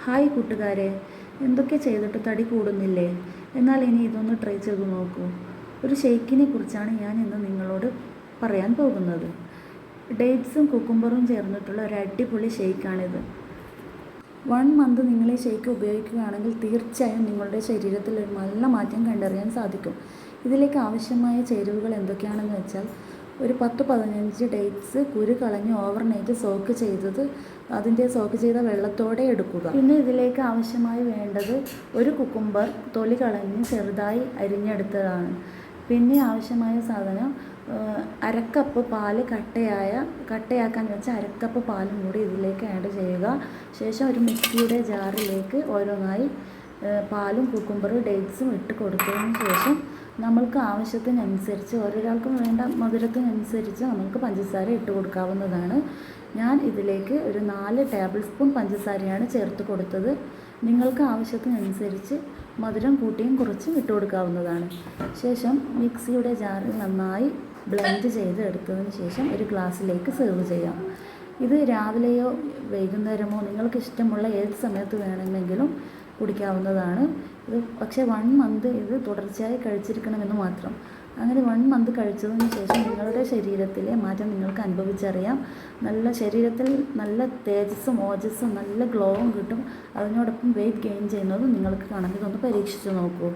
Hi കൂട്ടുകാരെ, എന്തൊക്കെ ചെയ്തിട്ട് തടി കൂടുന്നില്ലേ? എന്നാൽ ഇനി ഇതൊന്ന് ട്രൈ ചെയ്ത് നോക്കൂ. ഒരു ഷെയ്ക്കിനെ കുറിച്ചാണ് ഞാൻ ഇന്ന് നിങ്ങളോട് പറയാൻ പോകുന്നത്. ഡേറ്റ്സും കുക്കുംബറും ചേർന്നിട്ടുള്ള ഒരു അടിപൊളി ഷെയ്ക്കാണിത്. 1 മന്ത് നിങ്ങൾ ഈ ഷെയ്ക്ക് ഉപയോഗിക്കുകയാണെങ്കിൽ തീർച്ചയായും നിങ്ങളുടെ ശരീരത്തിൽ ഒരു നല്ല മാറ്റം കണ്ടറിയാൻ സാധിക്കും. ഇതിലേക്ക് ആവശ്യമായ ചേരുവകൾ എന്തൊക്കെയാണെന്ന് വെച്ചാൽ, ഒരു 10-15 ഡേറ്റ്സ് കുരു കളഞ്ഞ് ഓവർനൈറ്റ് സോക്ക് ചെയ്ത വെള്ളത്തോടെ എടുക്കുക. പിന്നെ ഇതിലേക്ക് ആവശ്യമായി വേണ്ടത് ഒരു കുക്കുംബർ തൊലി കളഞ്ഞ് ചെറുതായി അരിഞ്ഞെടുത്തതാണ്. പിന്നെ ആവശ്യമായ സാധനം അരക്കപ്പ് പാല് കട്ടയാക്കാൻ വെച്ച അരക്കപ്പ് പാലും കൂടി ഇതിലേക്ക് ആഡ് ചെയ്യുക. ശേഷം ഒരു മിക്സിയുടെ ജാറിലേക്ക് ഓരോന്നായി പാലും കുക്കുംബറും ഡേറ്റ്സും ഇട്ട് കൊടുത്തതിന് ശേഷം നമ്മൾക്ക് ആവശ്യത്തിനനുസരിച്ച് ഓരോരാൾക്കും വേണ്ട മധുരത്തിനനുസരിച്ച് നമുക്ക് പഞ്ചസാര ഇട്ട് കൊടുക്കാവുന്നതാണ്. ഞാൻ ഇതിലേക്ക് ഒരു 4 ടേബിൾ സ്പൂൺ പഞ്ചസാരയാണ് ചേർത്ത് കൊടുത്തത്. നിങ്ങൾക്ക് ആവശ്യത്തിനനുസരിച്ച് മധുരം കൂട്ടിയും കുറച്ചും ഇട്ട് കൊടുക്കാവുന്നതാണ്. ശേഷം മിക്സിയുടെ ജാറിൽ നന്നായി ബ്ലെൻഡ് ചെയ്ത് എടുത്തതിന് ശേഷം ഒരു ഗ്ലാസ്സിലേക്ക് സെർവ് ചെയ്യാം. ഇത് രാവിലെയോ വൈകുന്നേരമോ നിങ്ങൾക്ക് ഇഷ്ടമുള്ള ഏത് സമയത്ത് വേണമെങ്കിലും കുടിക്കാവുന്നതാണ്. ഇത് പക്ഷേ 1 മന്ത് ഇത് തുടർച്ചയായി കഴിച്ചിരിക്കണമെന്ന് മാത്രം. അങ്ങനെ 1 മന്ത് കഴിച്ചതിന് ശേഷം നിങ്ങളുടെ ശരീരത്തിലെ മാറ്റം നിങ്ങൾക്ക് അനുഭവിച്ചറിയാം. ശരീരത്തിൽ നല്ല തേജസ്സും ഓജസ്സും നല്ല ഗ്ലോവും കിട്ടും. അതിനോടൊപ്പം വെയിറ്റ് ഗെയിൻ ചെയ്യുന്നതും നിങ്ങൾക്ക് കാണാം. ഇതൊന്ന് പരീക്ഷിച്ച് നോക്കൂ.